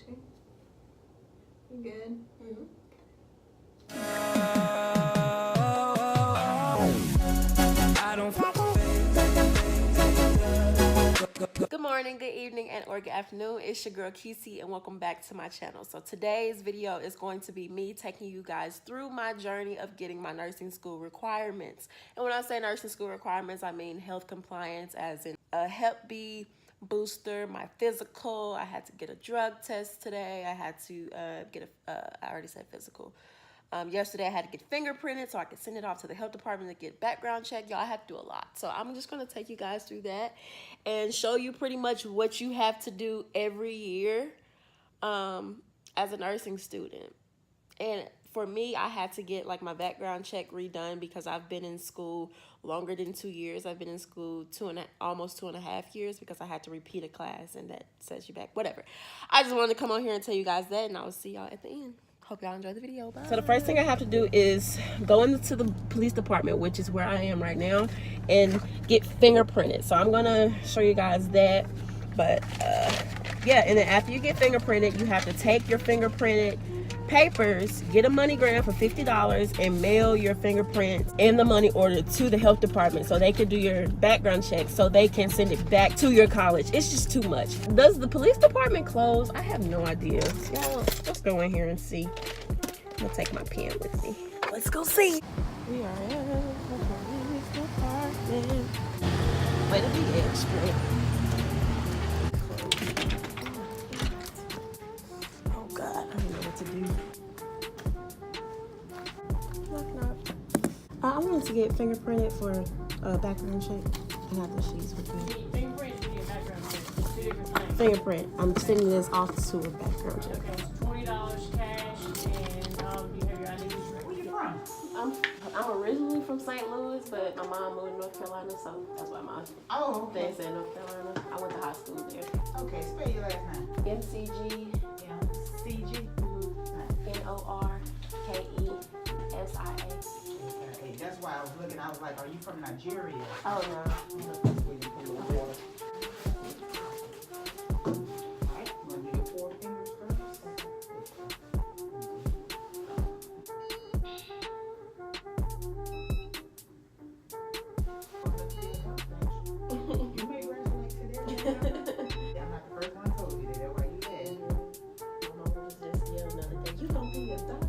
Okay. You good? Good morning, good evening, and or good afternoon. It's your girl Kesi, and welcome back to my channel. So today's video is going to be me taking you guys through my journey of getting my nursing school requirements. And when I say nursing school requirements, I mean health compliance, as in a Hep B booster, my physical. I had to get a drug test today. I had to I already said physical. Yesterday I had to get fingerprinted so I could send it off to the health department to get background check. Y'all, I have to do a lot. So I'm just going to take you guys through that and show you pretty much what you have to do every year as a nursing student. And for me, I had to get like my background check redone because I've been in school longer than 2 years. I've been in school almost 2.5 years because I had to repeat a class, and that sets you back. Whatever. I just wanted to come on here and tell you guys that, and I will see y'all at the end. Hope y'all enjoy the video. Bye. So the first thing I have to do is go into the police department, which is where I am right now, and get fingerprinted. So I'm gonna show you guys that. But yeah, and then after you get fingerprinted, you have to take your fingerprinted papers, get a money grant for $50, and mail your fingerprints and the money order to the health department so they can do your background check, so they can send it back to your college. It's just too much. Does the police department close? I have no idea. Y'all, let's go in here and see. I'm gonna take my pen with me. Let's go see. We are at the police department. Way to be extra. I wanted to get fingerprinted for a background check. I have the sheets with me. Fingerprint. I'm sending this off to a background check. Okay, $20 cash, and you have your ID. Where you from? I'm originally from St. Louis, but my mom moved to North Carolina, so that's why my thing said North Carolina. I went to high school there. Okay, spell your last name. MCG. CG. Norkesia. That's why I was looking. I was like, "Are you from Nigeria?" Oh no. Alright, want to do your 4 fingers first? You may resonate to that. I'm not the first one told you that. That's why you had. My mom was just yelling the other day, "You gonna be a doctor?"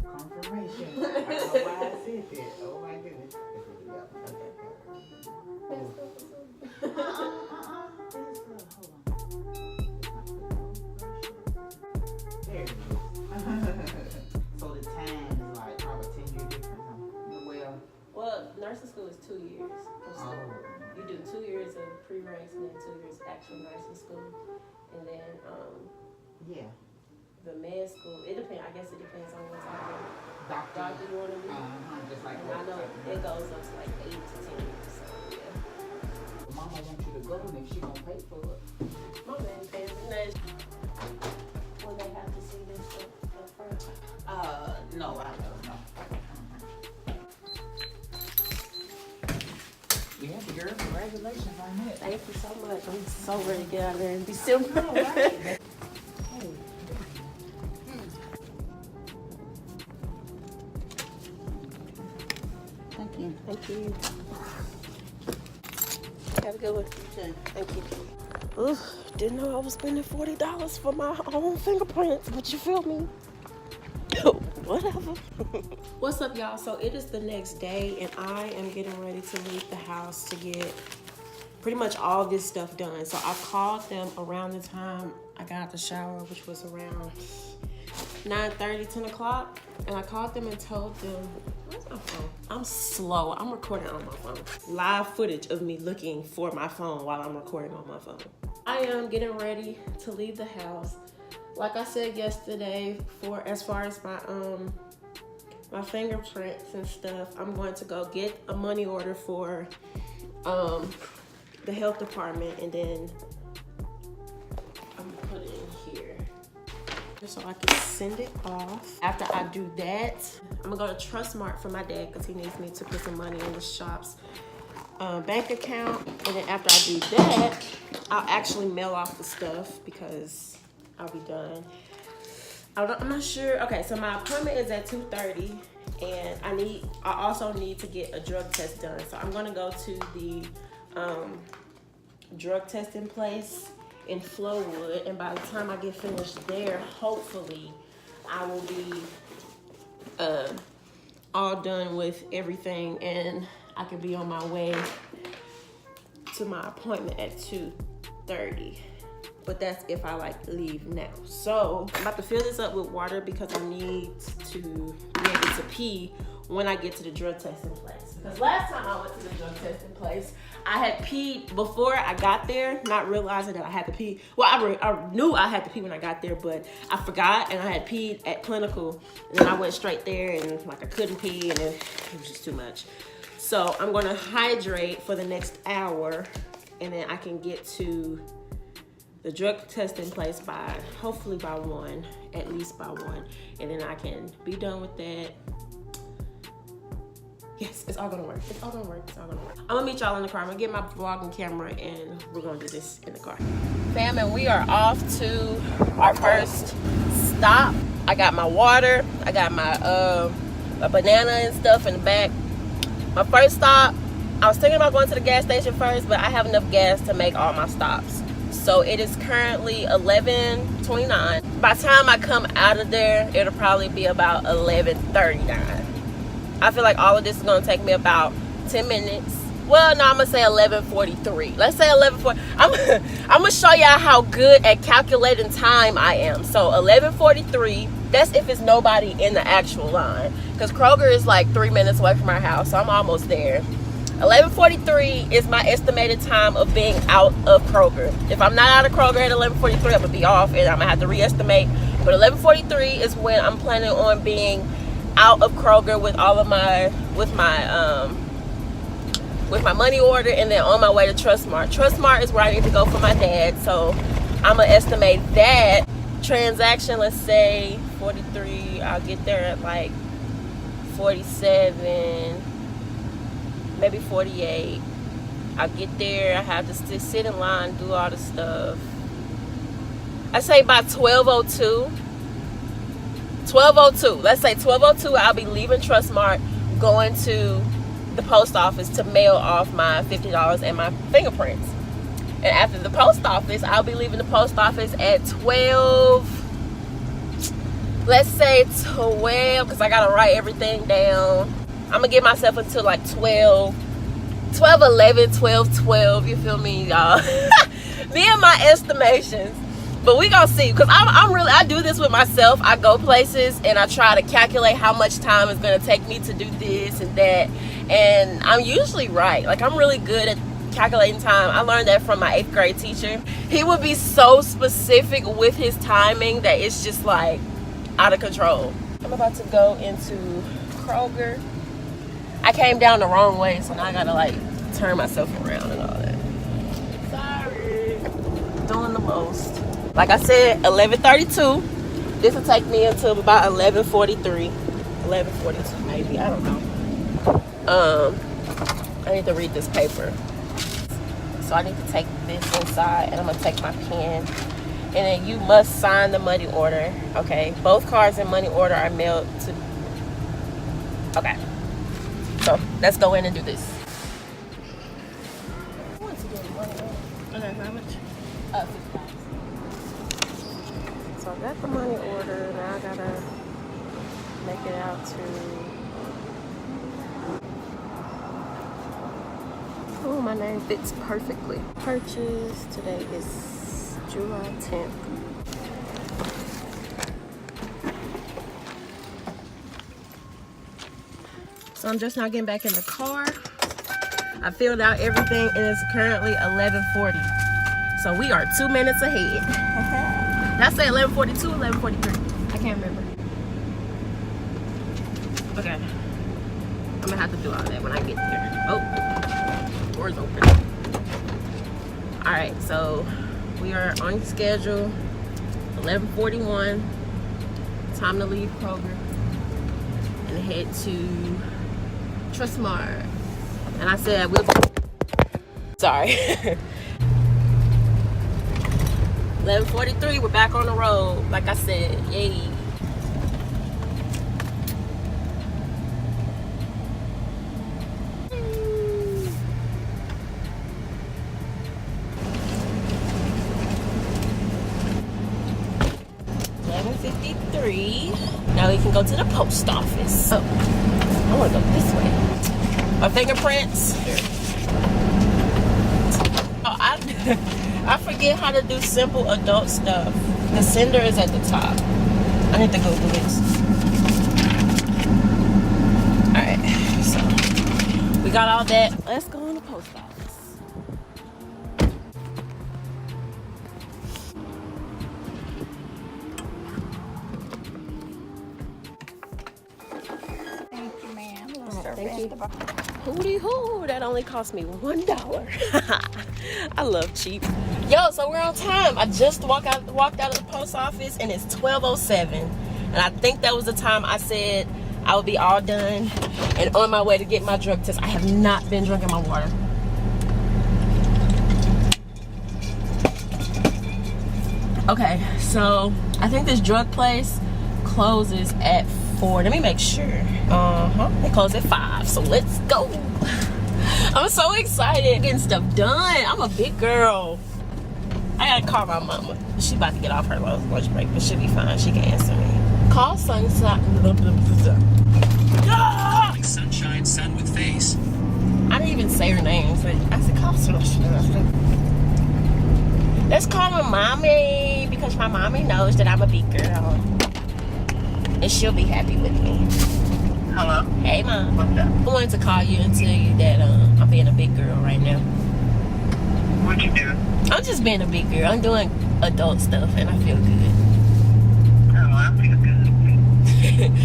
Confirmation. I don't know why I said that. Oh my goodness. There it is. So the time is like probably 10 years difference. Well, nursing school is 2 years of school. You do 2 years of pre-race and then 2 years of actual nursing school, and then yeah. The med school, it depends. I guess it depends on what type of doctor you want to be. Just like and I know it goes up to like 8 to 10 years. So yeah. Mama wants you to go, and if she gonna pay for it. My man pays it. Will they have to see this up front? No, I don't know. Yeah, girl, congratulations on that. Thank you so much. I'm so ready to get out of there in December. Right. Thank you. Have a good one. Thank you. Ooh, didn't know I was spending $40 for my own fingerprints, but you feel me? Whatever. What's up, y'all? So it is the next day, and I am getting ready to leave the house to get pretty much all this stuff done. So I called them around the time I got out the shower, which was around 9:30, 10 o'clock, and I called them and told them, where's my phone? I'm slow. I'm recording on my phone. Live footage of me looking for my phone while I'm recording on my phone. I am getting ready to leave the house. Like I said yesterday, as far as my fingerprints and stuff, I'm going to go get a money order for the health department, and then I'm gonna put it in here so I can send it off. After I do that, I'm gonna go to Trustmark for my dad because he needs me to put some money in the shop's bank account. And then after I do that, I'll actually mail off the stuff because I'll be done. I'm not sure. Okay, so my appointment is at 2:30, and I also need to get a drug test done. So I'm gonna go to the drug testing place in Flowood, and by the time I get finished there, hopefully I will be all done with everything, and I can be on my way to my appointment at 2:30. But that's if I like leave now. So I'm about to fill this up with water because I need to be able to pee when I get to the drug testing place. Because last time I went to the drug testing place, I had peed before I got there, not realizing that I had to pee. Well, I knew I had to pee when I got there, but I forgot, and I had peed at clinical, and then I went straight there, and like I couldn't pee, and it was just too much. So I'm gonna hydrate for the next hour, and then I can get to the drug testing place by, hopefully by 1, at least by 1, and then I can be done with that. Yes, it's all gonna work. It's all gonna work. It's all gonna work. I'm gonna meet y'all in the car. I'm gonna get my vlogging camera, and we're gonna do this in the car. Fam, and we are off to our first stop. I got my water. I got my a banana and stuff in the back. My first stop, I was thinking about going to the gas station first, but I have enough gas to make all my stops. So it is currently 11:29. By the time I come out of there, it'll probably be about 11:39. I feel like all of this is gonna take me about 10 minutes. Well, no, I'm gonna say 11:43. Let's say 11:40. I'm gonna show y'all how good at calculating time I am. So 11:43, that's if it's nobody in the actual line. Because Kroger is like 3 minutes away from our house, so I'm almost there. 11:43 is my estimated time of being out of Kroger. If I'm not out of Kroger at 11:43, I'm gonna be off, and I'm gonna have to re-estimate. But 11:43 is when I'm planning on being out of Kroger with all of my with my money order, and then on my way to Trustmart. Trustmart is where I need to go for my dad, so I'm gonna estimate that transaction. Let's say 43. I'll get there at like 47. Maybe 48. I get there, I have to sit in line, do all the stuff. I say by 12:02. 12:02. Let's say 12:02. I'll be leaving Trustmart, going to the post office to mail off my $50 and my fingerprints. And after the post office, I'll be leaving the post office at 12. Let's say 12, because I gotta write everything down. I'm gonna give myself until like 12, 11, 12, you feel me, y'all? Me and my estimations. But we gonna see, because I do this with myself. I go places and I try to calculate how much time it's gonna take me to do this and that. And I'm usually right. Like, I'm really good at calculating time. I learned that from my 8th grade teacher. He would be so specific with his timing that it's just like out of control. I'm about to go into Kroger. I came down the wrong way, so now I gotta like turn myself around and all that. Sorry. Doing the most. Like I said, 11:32. This will take me until about 11:43. 11:42 maybe, I don't know. I need to read this paper. So I need to take this inside, and I'm gonna take my pen. And then you must sign the money order, okay? Both cards and money order are mailed to, okay. So let's go in and do this. Okay, how much? $50. So I got the money order. Now I gotta make it out to. Oh, my name fits perfectly. Purchase today is July 10th. So I'm just now getting back in the car. I filled out everything, and it's currently 11:40. So we are 2 minutes ahead. Did I say 11:42 or 11:43? I can't remember. Okay. I'm gonna have to do all that when I get there. Oh, door's open. All right, so we are on schedule. 11:41. Time to leave Kroger and head to Trustmart. And I said we'll. Sorry. 11:43, we're back on the road. Like I said, yay. Now we can go to the post office. Oh, I want to go this way. My fingerprints. Oh, I forget how to do simple adult stuff. The sender is at the top. I need to Google this. Alright, so we got all that. Let's go in the post office. Thank you. Hootie hoo, that only cost me $1. I love cheap. Yo, so we're on time. I just walked out of the post office and it's 12:07. And I think that was the time I said I would be all done and on my way to get my drug test. I have not been drinking my water. Okay, so I think this drug place closes at 4. Let me make sure. They close at 5, so let's go. I'm so excited getting stuff done. I'm a big girl. I gotta call my mama. She about to get off her lunch break, but she'll be fine. She can answer me. Call Sunshine. Sunshine, sun with face. I didn't even say her name, but I said call Sunshine. Let's call my mommy because my mommy knows that I'm a big girl. And she'll be happy with me. Hello? Hey, Mom. What's up? I wanted to call you and tell you that I'm being a big girl right now. What you do? I'm just being a big girl. I'm doing adult stuff and I feel good. Oh, I feel good.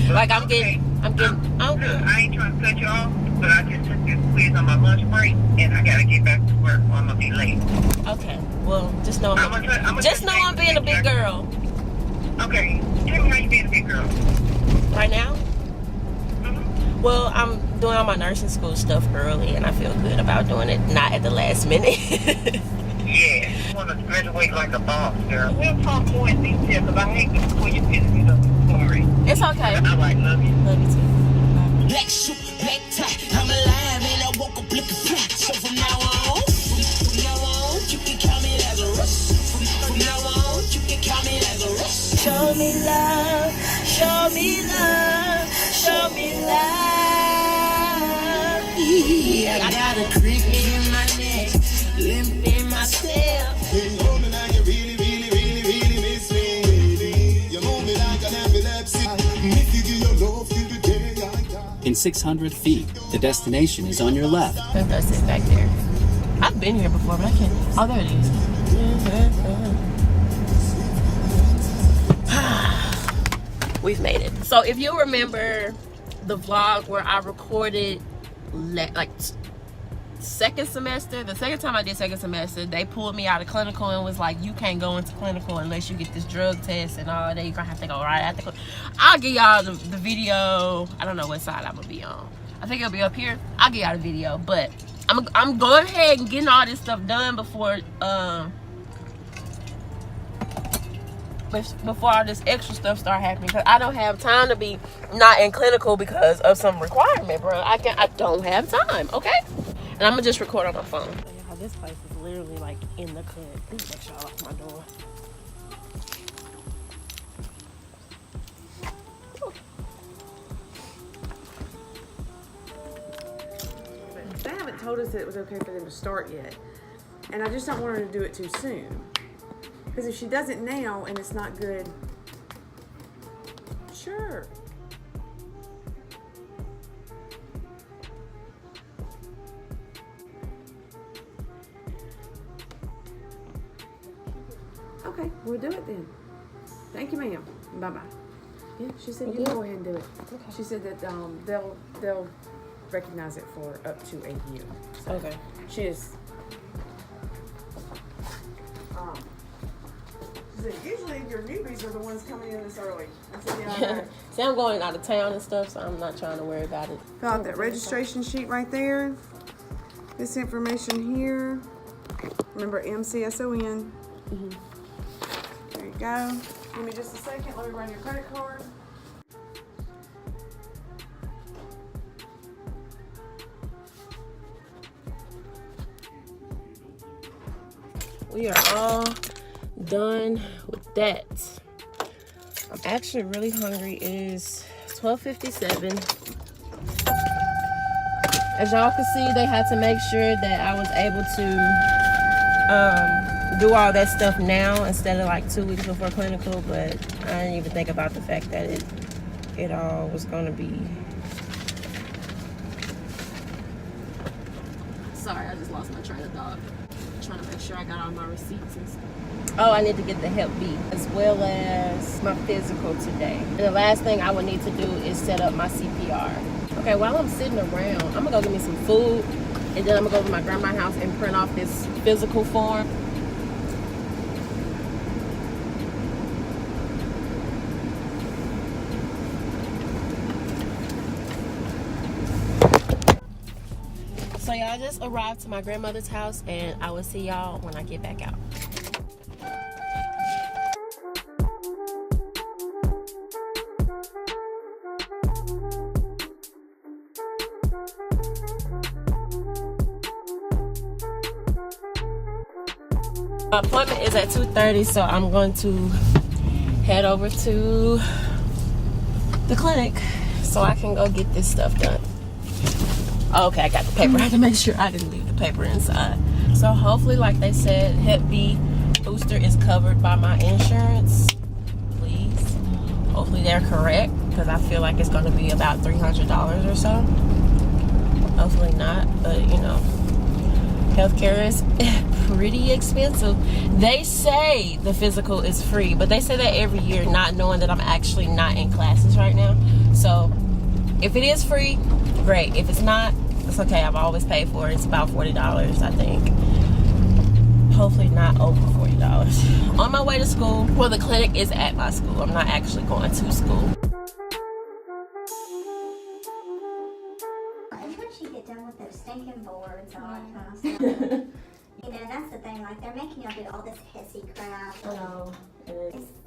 Like I'm okay. good. I ain't trying to cut you off, but I just took this quiz on my lunch break and I gotta get back to work or I'm gonna be late. Okay. Well, just know I'm being a big girl. Okay. Tell me how you being a big girl. Right now? Well, I'm doing all my nursing school stuff early, and I feel good about doing it not at the last minute. Yeah, you want to graduate like a boss, girl. We'll talk more in detail, because I hate this when you finish me the story. It's okay. All right, love you. Love you too. Black suit, black tie, I'm alive and I woke up looking fly. So from now on, you can call me Lazarus. From now on, you can call me Lazarus. Show me love, show me love, show me love. Yeah, I got a cricket in my neck, limp in my step. You hold me like you really, really, really, really miss me. You hold me like an epilepsy. Make you give your love till the day I die. In 600 feet, the destination is on your left. I think that's it back there. I've been here before, but I can't. Oh, there it is. We've made it. So if you remember the vlog where I recorded like second semester, the second time I did second semester, they pulled me out of clinical and was like, you can't go into clinical unless you get this drug test and all that. You're gonna have to go right after clinical. I'll give y'all the video. I don't know what side I'm gonna be on. I think it'll be up here. I'll give y'all the video, but I'm going ahead and getting all this stuff done before all this extra stuff start happening, because I don't have time to be not in clinical because of some requirement, bro. I don't have time, okay? And I'm gonna just record on my phone. Yeah, this place is literally like in the clinic. Let me make sure I lock my door. They haven't told us that it was okay for them to start yet. And I just don't want her to do it too soon. Because if she does it now and it's not good, sure. Okay, we'll do it then. Thank you, ma'am. Bye-bye. Yeah, she said you can go ahead and do it. Okay. She said that they'll recognize it for up to a year. So Okay. she is. She said usually your newbies are the ones coming in this early. I said yeah. See, I'm going out of town and stuff, so I'm not trying to worry about it. Fill out that registration sheet right there. This information here. Remember MCSON. go. Give me just a second. Let me run your credit card. We are all done with that. I'm actually really hungry. It is 12:57. As y'all can see, they had to make sure that I was able to do all that stuff now instead of like 2 weeks before clinical, but I didn't even think about the fact that it all was gonna be. Sorry, I just lost my train of thought. Trying to make sure I got all my receipts and stuff. Oh, I need to get the Hep B as well as my physical today. And the last thing I would need to do is set up my CPR. Okay, while I'm sitting around, I'm gonna go get me some food, and then I'm gonna go to my grandma's house and print off this physical form. So y'all, just arrived to my grandmother's house, and I will see y'all when I get back out. My appointment is at 2:30, so I'm going to head over to the clinic so I can go get this stuff done. Okay, I got the paper. I had to make sure I didn't leave the paper inside. So hopefully, like they said, Hep B booster is covered by my insurance. Please. Hopefully they're correct, because I feel like it's going to be about $300 or so. Hopefully not, but you know, healthcare is pretty expensive. They say the physical is free, but they say that every year, not knowing that I'm actually not in classes right now. So if it is free, great. If it's not, it's okay. I've always paid for it. It's about $40, I think. Hopefully not over $40. On my way to school. Well, the clinic is at my school. I'm not actually going to school. Once you get done with those stinking boards, all that kind of stuff. You know, that's the thing. Like, they're making y'all do all this Kesi crap. I know.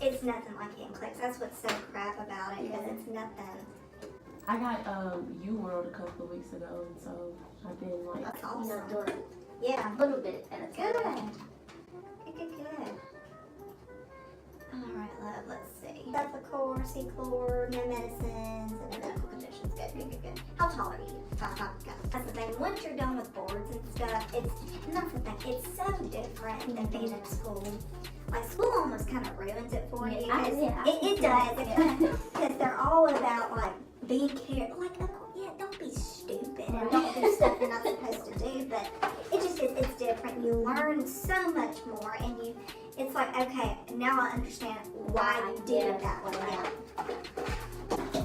It's nothing like getting clicks. That's what's so crap about it, because it's nothing. I got U-World a couple of weeks ago, and so I've been like, That's awesome. You know, doing Yeah. a little bit at a Good. time. Good. Alright, love, let's see. Ethicor, C-chlor, no medicines, and no medical conditions. Good. How tall are you? 5'5". That's the thing. Once you're done with boards and stuff, and that's the thing. It's so different than being in school. Like, school almost kind of ruins it for you. It does. Because they're all about, like, being careful. Like, don't be stupid and don't do stuff you're not supposed to do. But it's different. You learn so much more, and it's like, okay, now I understand why you did it that way.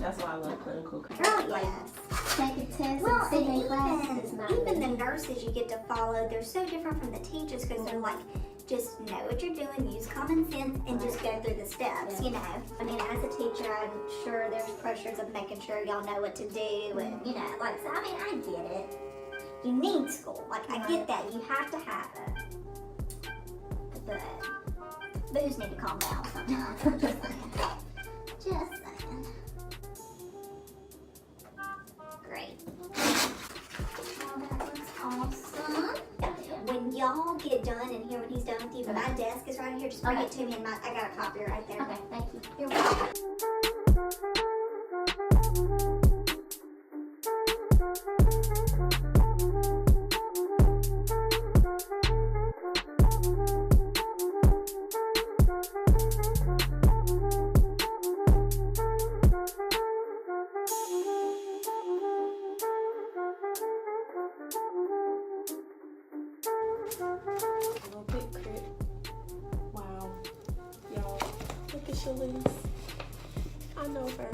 that's why I love clinical. Oh, yes. Take a test Well, and sit in classes is not even the nurses you get to follow, they're so different from the teachers, because they're like, just know what you're doing, use common sense, and just go through the steps, you know. I mean, as a teacher, I'm sure there's pressures of making sure y'all know what to do, and, you know, like, so, I mean, I get it. You need school. Like, I get that. You have to have it. But booze need to calm down sometimes. I'm just saying. Just saying. Great. Oh, that looks awesome. When y'all get done and hear what he's done with you, my desk is right here. Just bring it to me, and I got a copier right there. Okay, thank you. You're welcome. Little bit crit. Wow. Y'all, look at Shalise. I know her.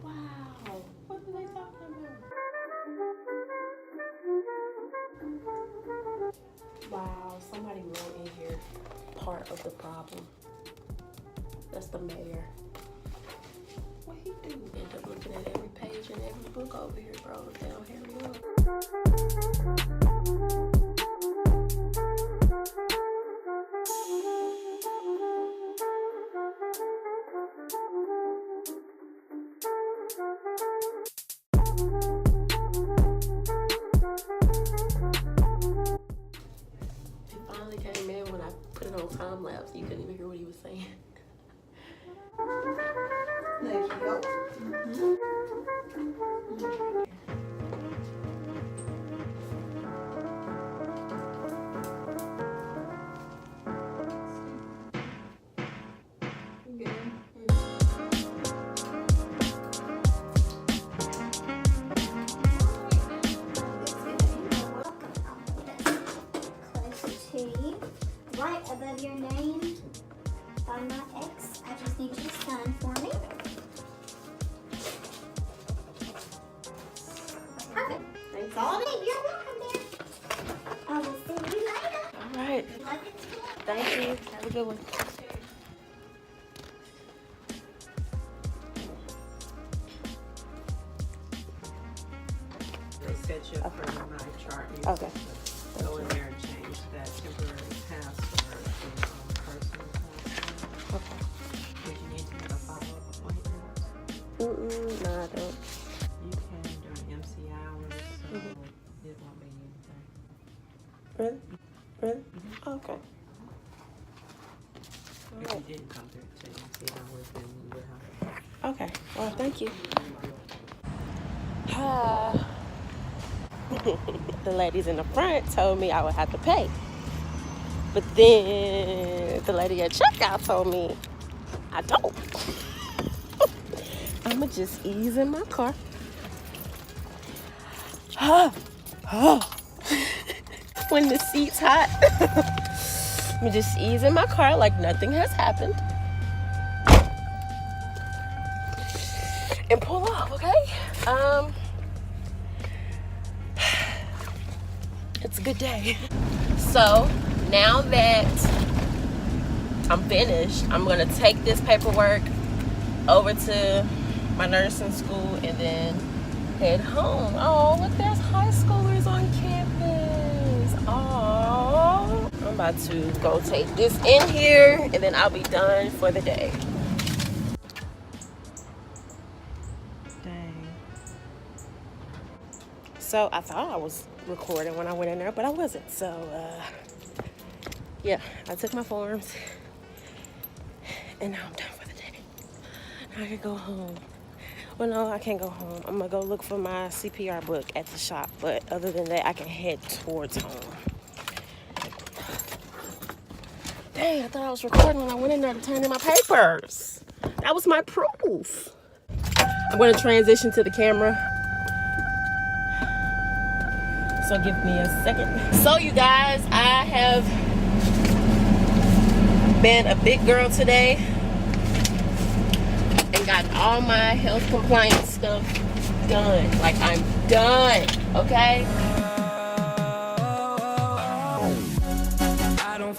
Wow. What are they talking about? Wow, somebody wrote in here part of the problem. That's the mayor. What he do? End up looking at every page and every book over here, bro. If they don't hurry up. on time lapse. You couldn't even hear what he was saying. There you go. Right above your name by my X. I just need you to sign for me. Perfect. Thanks all day. You're welcome, dear. I will see you later. All right. Love you too. Thank you. Have a good one. They set you up for my chart. You Okay. go in there and change that temporary password to personal password. Okay. If you need to have a follow-up appointment, No, I don't. you can during MC hours, so it won't be anything. Really? Really? Okay. If you didn't come through to MC hours, then you would have to. Okay. Well, thank you. The ladies in the front told me I would have to pay. But then the lady at checkout told me I don't. I'ma just ease in my car. When the seat's hot, I'ma just ease in my car like nothing has happened. And pull off, okay? It's a good day. So now that I'm finished, I'm gonna take this paperwork over to my nursing school and then head home. Oh, look, there's high schoolers on campus. Oh, I'm about to go take this in here and then I'll be done for the day. Dang. So I thought I was recording when I went in there, but I wasn't. So yeah, I took my forms and now I'm done for the day. Now I can go home. Well, no, I can't go home. I'm gonna go look for my CPR book at the shop, but other than that, I can head towards home. Dang, I thought I was recording when I went in there to turn in my papers. That was my proof. I'm gonna transition to the camera. So give me a second. So you guys, I have been a big girl today and got all my health compliance stuff done. Like, I'm done, okay? I don't